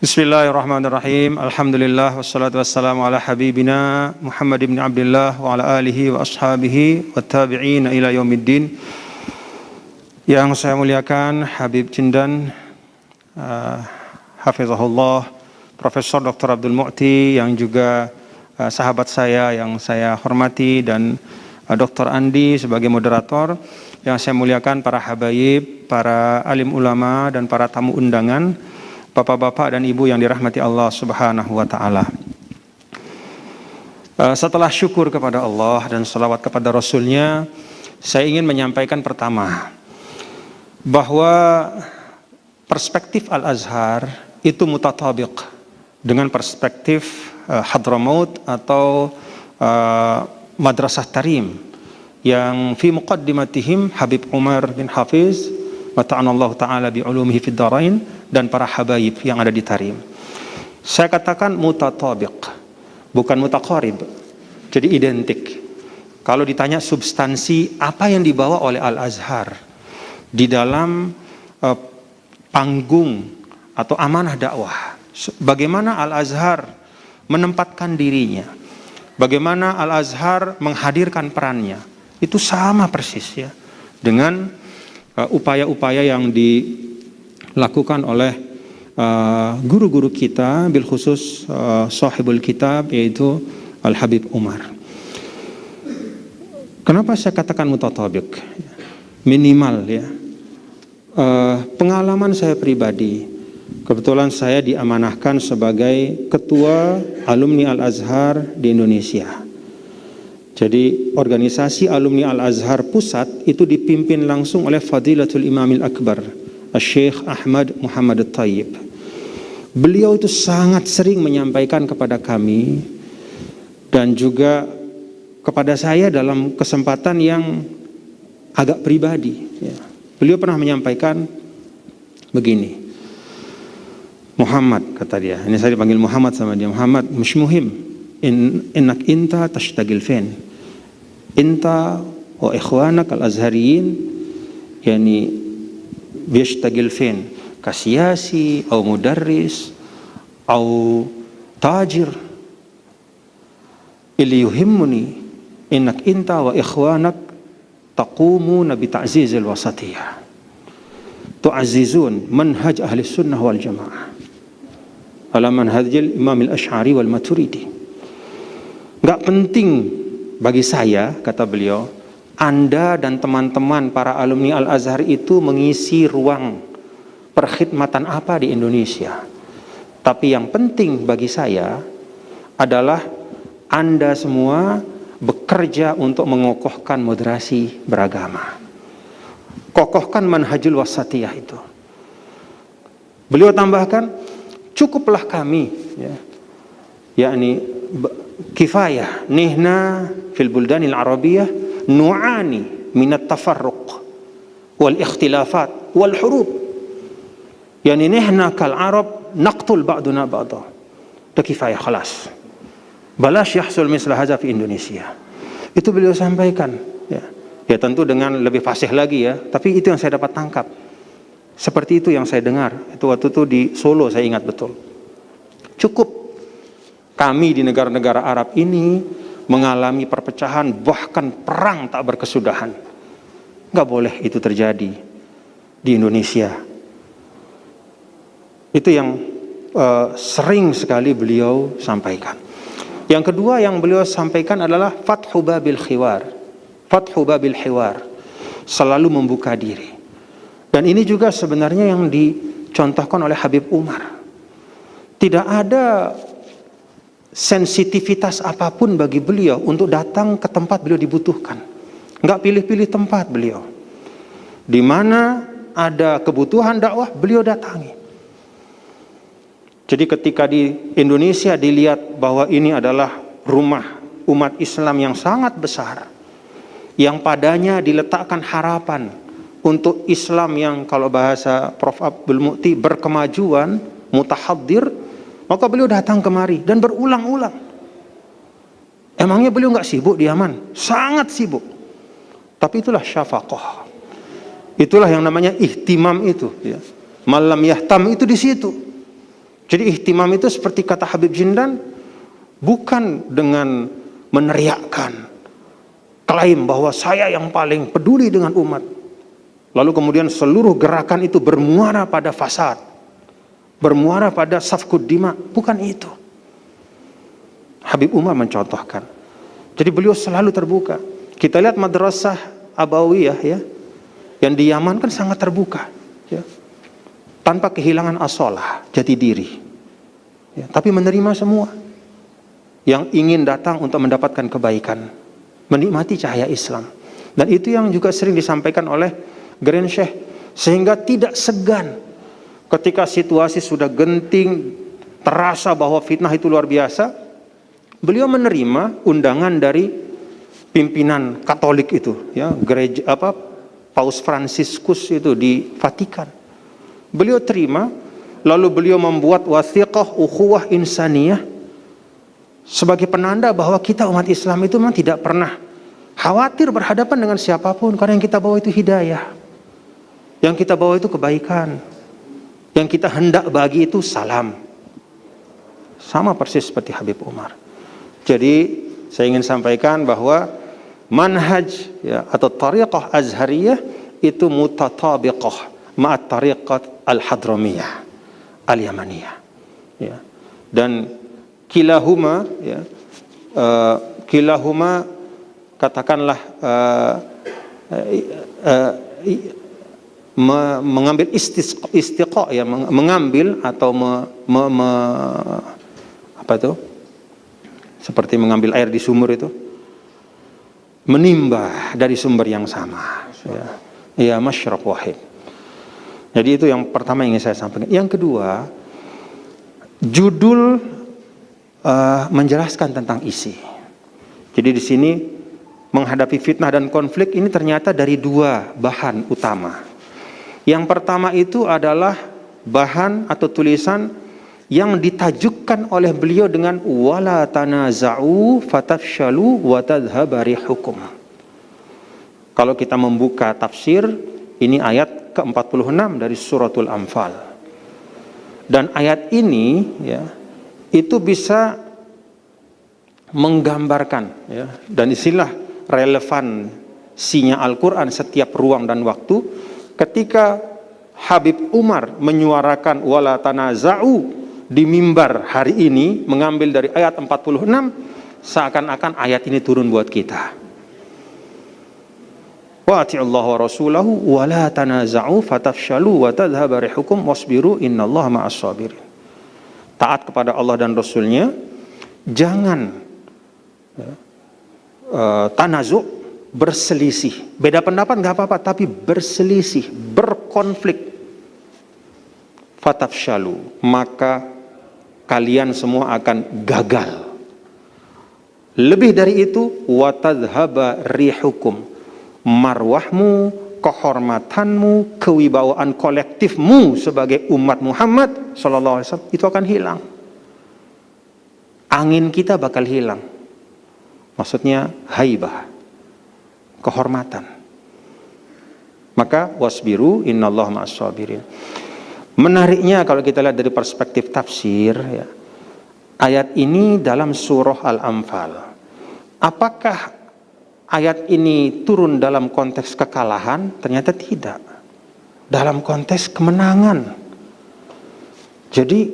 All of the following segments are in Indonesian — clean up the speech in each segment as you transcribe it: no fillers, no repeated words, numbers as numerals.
Bismillahirrahmanirrahim. Alhamdulillah wassalatu wassalamu ala habibina Muhammad ibn Abdullah wa ala alihi wa ashabihi wa tabi'ina ila yaumiddin. Yang saya muliakan Habib Jindan, hafizahullah, Profesor Dr. Abdul Mu'ti, yang juga sahabat saya yang saya hormati, dan Dr. Andi sebagai moderator. Yang saya muliakan para habaib, para alim ulama, dan para tamu undangan, bapak-bapak dan ibu yang dirahmati Allah Subhanahu wa ta'ala. Setelah syukur kepada Allah dan salawat kepada Rasulnya, saya ingin menyampaikan pertama, bahwa perspektif Al-Azhar itu mutatabiq dengan perspektif Hadramaut atau Madrasah Tarim, yang fi muqaddimatihim Habib Umar bin Hafiz mata'anallahu ta'ala bi'ulumihi fid darain, dan para habaib yang ada di Tarim. Saya katakan mutatabiq, bukan mutaqarib. Jadi identik. Kalau ditanya substansi apa yang dibawa oleh Al-Azhar di dalam panggung atau amanah dakwah, bagaimana Al-Azhar menempatkan dirinya, bagaimana Al-Azhar menghadirkan perannya, itu sama persis ya dengan upaya-upaya yang dilakukan oleh guru-guru kita, bil khusus sahibul kitab, yaitu Al-Habib Umar. Kenapa saya katakan mutatabiq? Minimal ya. Pengalaman saya pribadi, kebetulan saya diamanahkan sebagai ketua alumni Al-Azhar di Indonesia. Jadi organisasi alumni Al-Azhar pusat itu dipimpin langsung oleh Fadilatul Imamil Akbar, Syekh Ahmad Muhammad At-Tayyib. Beliau itu sangat sering menyampaikan kepada kami dan juga kepada saya dalam kesempatan yang agak pribadi ya. Beliau pernah menyampaikan begini, Muhammad, kata dia, ini saya dipanggil Muhammad sama dia, Muhammad, mش مهم إنك أنت تشتغل فين أنت وإخوانك الأزهريين يعني بيشتغل فين كسياسي أو مدرس أو تاجر اللي يهمني إنك أنت وإخوانك تقومون بتعزيز الوسطية تعززون منهج أهل السنة والجماعة على منهج الإمام الأشعري والماتريدي. Gak penting bagi saya, kata beliau, Anda dan teman-teman para alumni Al-Azhar itu mengisi ruang perkhidmatan apa di Indonesia. Tapi yang penting bagi saya adalah Anda semua bekerja untuk mengokohkan moderasi beragama. Kokohkan manhajul wasatiyah itu. Beliau tambahkan, cukuplah kami ya, yakni kifayah nihna fil buldanil arabiyah nu'ani minat tafarruq wal ikhtilafat wal hurub, yani nihna kal arab naqtul ba'duna ba'da, itu kifayah khalas, balash yahsul misla hadza fi Indonesia. Itu beliau sampaikan ya. Ya tentu dengan lebih fasih lagi ya, tapi itu yang saya dapat tangkap. Seperti itu yang saya dengar. Itu waktu itu di Solo, saya ingat betul. Cukup kami di negara-negara Arab ini mengalami perpecahan, bahkan perang tak berkesudahan. Nggak boleh itu terjadi di Indonesia. Itu yang sering sekali beliau sampaikan. Yang kedua yang beliau sampaikan adalah fathu babil khiwar, fathu babil hiwar, selalu membuka diri. Dan ini juga sebenarnya yang dicontohkan oleh Habib Umar. Tidak ada sensitivitas apapun bagi beliau untuk datang ke tempat beliau dibutuhkan. Enggak pilih-pilih tempat beliau. Di mana ada kebutuhan dakwah, beliau datangi. Jadi ketika di Indonesia dilihat bahwa ini adalah rumah umat Islam yang sangat besar, yang padanya diletakkan harapan untuk Islam yang kalau bahasa Prof. Abdul Mu'ti berkemajuan, mutahaddir, maka beliau datang kemari dan berulang-ulang. Emangnya beliau nggak sibuk di Yaman? Sangat sibuk. Tapi itulah syafaqah. Itulah yang namanya ihtimam itu. Ya. Malam yahtam itu di situ. Jadi ihtimam itu seperti kata Habib Jindan, bukan dengan meneriakkan, klaim bahwa saya yang paling peduli dengan umat, lalu kemudian seluruh gerakan itu bermuara pada fasad, bermuara pada safkud dima. Bukan itu. Habib Umar mencontohkan. Jadi beliau selalu terbuka. Kita lihat madrasah Abawiyah ya, yang di Yaman kan sangat terbuka ya, tanpa kehilangan asalah, jati diri ya, tapi menerima semua yang ingin datang untuk mendapatkan kebaikan, menikmati cahaya Islam. Dan itu yang juga sering disampaikan oleh Grand Sheikh, sehingga tidak segan ketika situasi sudah genting, terasa bahwa fitnah itu luar biasa, beliau menerima undangan dari pimpinan Katolik itu, ya, gereja Paus Fransiskus itu di Vatikan. Beliau terima, lalu beliau membuat wathiqah ukhuwah insaniyah sebagai penanda bahwa kita umat Islam itu memang tidak pernah khawatir berhadapan dengan siapapun, karena yang kita bawa itu hidayah, yang kita bawa itu kebaikan, yang kita hendak bagi itu salam. Sama persis seperti Habib Umar. Jadi saya ingin sampaikan bahwa manhaj ya, atau tariqah azhariyah itu mutatabiqah ma'at tariqat al-hadramiyah al-yamaniyah ya. Dan kilahuma ya, kilahuma katakanlah mengambil istiqa ya, mengambil atau apa itu, seperti mengambil air di sumur itu, menimba dari sumber yang sama ya, masyrab wahid. Jadi itu yang pertama yang ingin saya sampaikan. Yang kedua, judul menjelaskan tentang isi. Jadi di sini menghadapi fitnah dan konflik ini ternyata dari dua bahan utama. Yang pertama itu adalah bahan atau tulisan yang ditajukkan oleh beliau dengan wala tanaza'u fatafshalu wa tadhhaba rihukum. Kalau kita membuka tafsir, ini ayat ke-46 dari suratul Anfal. Dan ayat ini ya, itu bisa menggambarkan ya, dan istilah relevansinya Al-Qur'an setiap ruang dan waktu. Ketika Habib Umar menyuarakan wala tanaza'u di mimbar hari ini, mengambil dari ayat 46, seakan-akan ayat ini turun buat kita. Wa ati'ullaha wa rasulahu wa la tanaza'u fatafshalu wa tadhhaba rihukum wasbiru innallaha ma'as sabirin. Taat kepada Allah dan Rasulnya, jangan tanazu', berselisih. Beda pendapat nggak apa-apa, tapi berselisih, berkonflik. Fatafshalu, maka kalian semua akan gagal. Lebih dari itu, watadhhaba rihukum, marwahmu, kehormatanmu, kewibawaan kolektifmu sebagai umat Muhammad sallallahu alaihi wasallam itu akan hilang. Angin kita bakal hilang. Maksudnya haibah, kehormatan. Maka wasbiru innallaha ma'as sabirin. Menariknya kalau kita lihat dari perspektif tafsir ya, ayat ini dalam surah Al-Anfal. Apakah ayat ini turun dalam konteks kekalahan? Ternyata tidak. Dalam konteks kemenangan. Jadi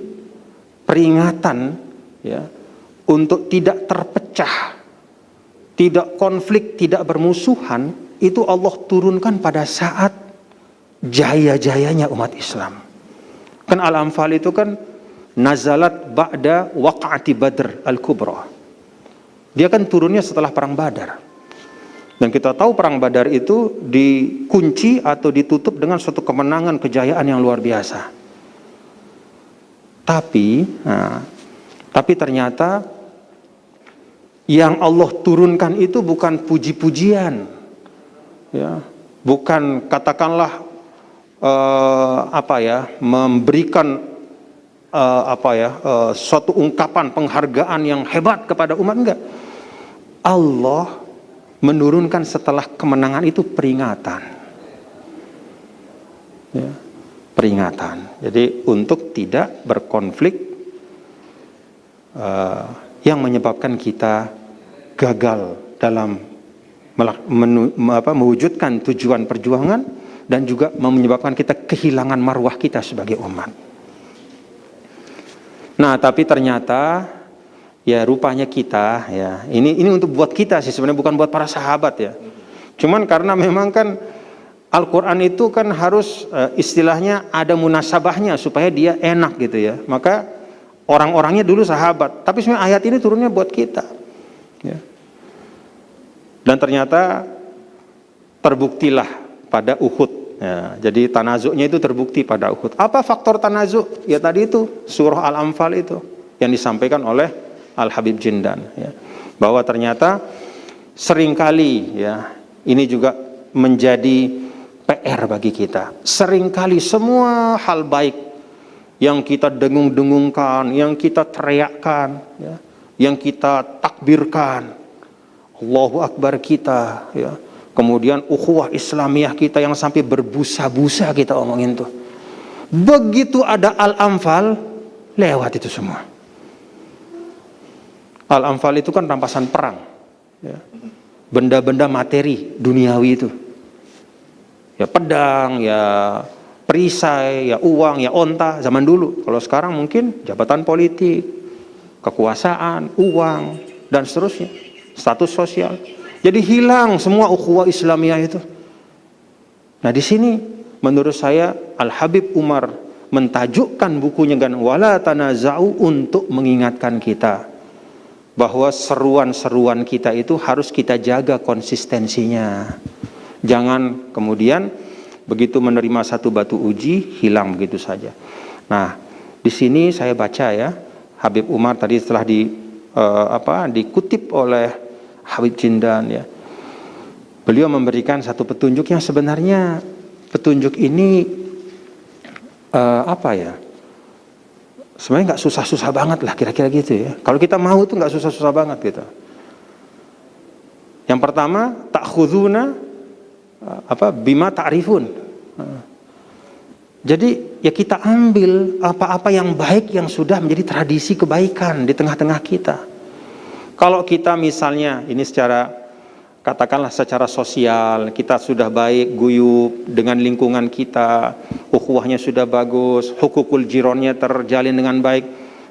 peringatan ya, untuk tidak terpecah, tidak konflik, tidak bermusuhan, itu Allah turunkan pada saat jaya-jayanya umat Islam. Kan Al-Anfal itu kan nazalat ba'da waqa'ati Badr al-Kubra. Dia kan turunnya setelah perang Badar. Dan kita tahu perang Badar itu dikunci atau ditutup dengan suatu kemenangan, kejayaan yang luar biasa. Tapi ternyata yang Allah turunkan itu bukan puji-pujian, ya, bukan katakanlah memberikan suatu ungkapan penghargaan yang hebat kepada umat, enggak. Allah menurunkan setelah kemenangan itu peringatan, ya, peringatan. Jadi untuk tidak berkonflik yang menyebabkan kita gagal dalam mewujudkan tujuan perjuangan dan juga menyebabkan kita kehilangan marwah kita sebagai umat. Nah, tapi ternyata ya rupanya kita ya ini untuk buat kita sih sebenarnya, bukan buat para sahabat ya. Cuman karena memang kan Al-Quran itu kan harus istilahnya ada munasabahnya supaya dia enak gitu ya. Maka orang-orangnya dulu sahabat, tapi sebenarnya ayat ini turunnya buat kita ya. Dan ternyata terbuktilah pada Uhud ya. Jadi tanazuknya itu terbukti pada Uhud. Apa faktor tanazuk? Ya tadi itu surah Al-Anfal itu yang disampaikan oleh Al-Habib Jindan ya. Bahwa ternyata seringkali ya ini juga menjadi PR bagi kita. Seringkali semua hal baik yang kita dengung-dengungkan, yang kita teriakkan ya, yang kita takbirkan, Allahu Akbar kita ya. Kemudian ukhuwah Islamiyah kita yang sampai berbusa-busa kita omongin tuh. Begitu ada Al-Anfal, lewat itu semua. Al-Anfal itu kan rampasan perang ya. Benda-benda materi duniawi itu. Ya pedang, ya perisai, ya uang, ya onta zaman dulu. Kalau sekarang mungkin jabatan politik, kekuasaan, uang dan seterusnya, status sosial. Jadi hilang semua ukhuwah Islamiyah itu. Nah di sini menurut saya Al-Habib Umar mentajukkan bukunya dengan wala tanaza'u untuk mengingatkan kita bahwa seruan-seruan kita itu harus kita jaga konsistensinya. Jangan kemudian begitu menerima satu batu uji hilang begitu saja. Nah, di sini saya baca ya, Habib Umar tadi setelah dikutip oleh Habib Jindan ya. Beliau memberikan satu petunjuk yang sebenarnya petunjuk ini sebenarnya nggak susah-susah banget lah kira-kira gitu ya. Kalau kita mau tuh nggak susah-susah banget gitu. Yang pertama, ta'khuduna bima ta'rifun. Jadi ya kita ambil apa-apa yang baik yang sudah menjadi tradisi kebaikan di tengah-tengah kita. Kalau kita misalnya ini katakanlah secara sosial kita sudah baik guyub dengan lingkungan kita, ukhuwahnya sudah bagus, hukukul jironnya terjalin dengan baik.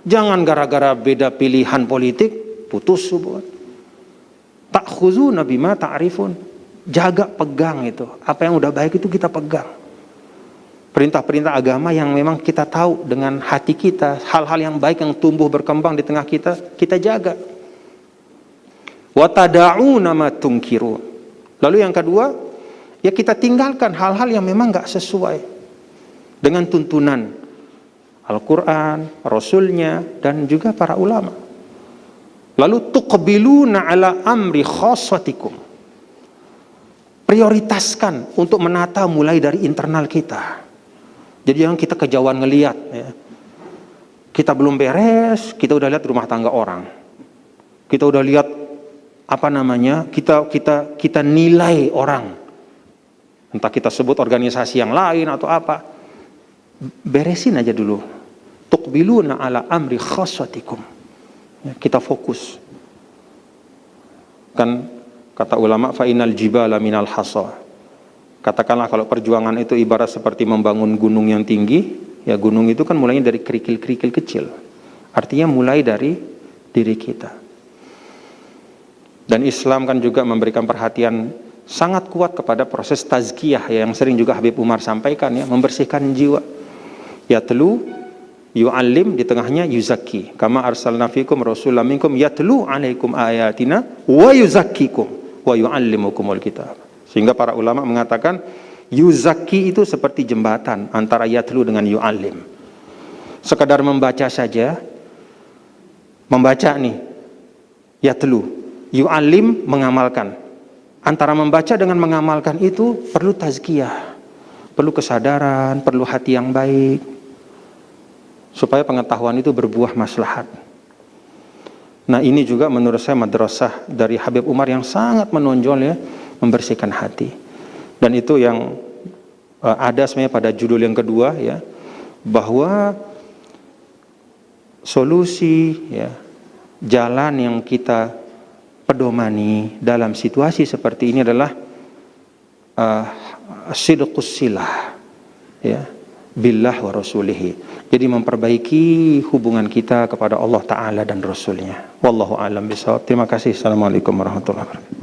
Jangan gara-gara beda pilihan politik putus hubungan. Ta'khuzuna bima ta'rifun. Jaga, pegang itu. Apa yang udah baik itu kita pegang. Perintah-perintah agama yang memang kita tahu dengan hati kita, hal-hal yang baik yang tumbuh berkembang di tengah kita, kita jaga. Wa tada'una ma tunkiru. Lalu yang kedua, ya kita tinggalkan hal-hal yang memang enggak sesuai dengan tuntunan Al-Quran, Rasulnya, dan juga para ulama. Lalu tuqbiluna ala amri khassatikum. Prioritaskan untuk menata mulai dari internal kita. Jadi yang kita kejauhan ngelihat ya. Kita belum beres, kita udah lihat rumah tangga orang. Kita udah lihat kita nilai orang. Entah kita sebut organisasi yang lain atau apa. Beresin aja dulu. Tuqbiluna ala amri khassatikum. Ya, kita fokus. Kan kata ulama fa'inal jibala minal hasa. Katakanlah kalau perjuangan itu ibarat seperti membangun gunung yang tinggi, ya gunung itu kan mulainya dari kerikil-kerikil kecil. Artinya mulai dari diri kita. Dan Islam kan juga memberikan perhatian sangat kuat kepada proses tazkiyah yang sering juga Habib Umar sampaikan ya, membersihkan jiwa. Yatlu yu'allim, di tengahnya yuzakki. Kama arsalna fikum rasulan minkum yatlu alaikum ayatina wa yuzakkikum wa yu'allimukumul kitab. Sehingga para ulama mengatakan yuzakki itu seperti jembatan antara yatlu dengan yu'allim. Sekadar membaca saja, membaca nih yatlu, yu'allim mengamalkan. Antara membaca dengan mengamalkan itu perlu tazkiyah, perlu kesadaran, perlu hati yang baik, supaya pengetahuan itu berbuah maslahat. Nah ini juga menurut saya madrasah dari Habib Umar yang sangat menonjol ya, membersihkan hati. Dan itu yang ada sebenarnya pada judul yang kedua ya, bahwa solusi ya jalan yang kita pedomani dalam situasi seperti ini adalah sidqus silah, ya, billah wa rasulihi. Jadi memperbaiki hubungan kita kepada Allah Ta'ala dan Rasulnya. Wallahu a'lam bishawab. Terima kasih. Assalamualaikum warahmatullahi wabarakatuh.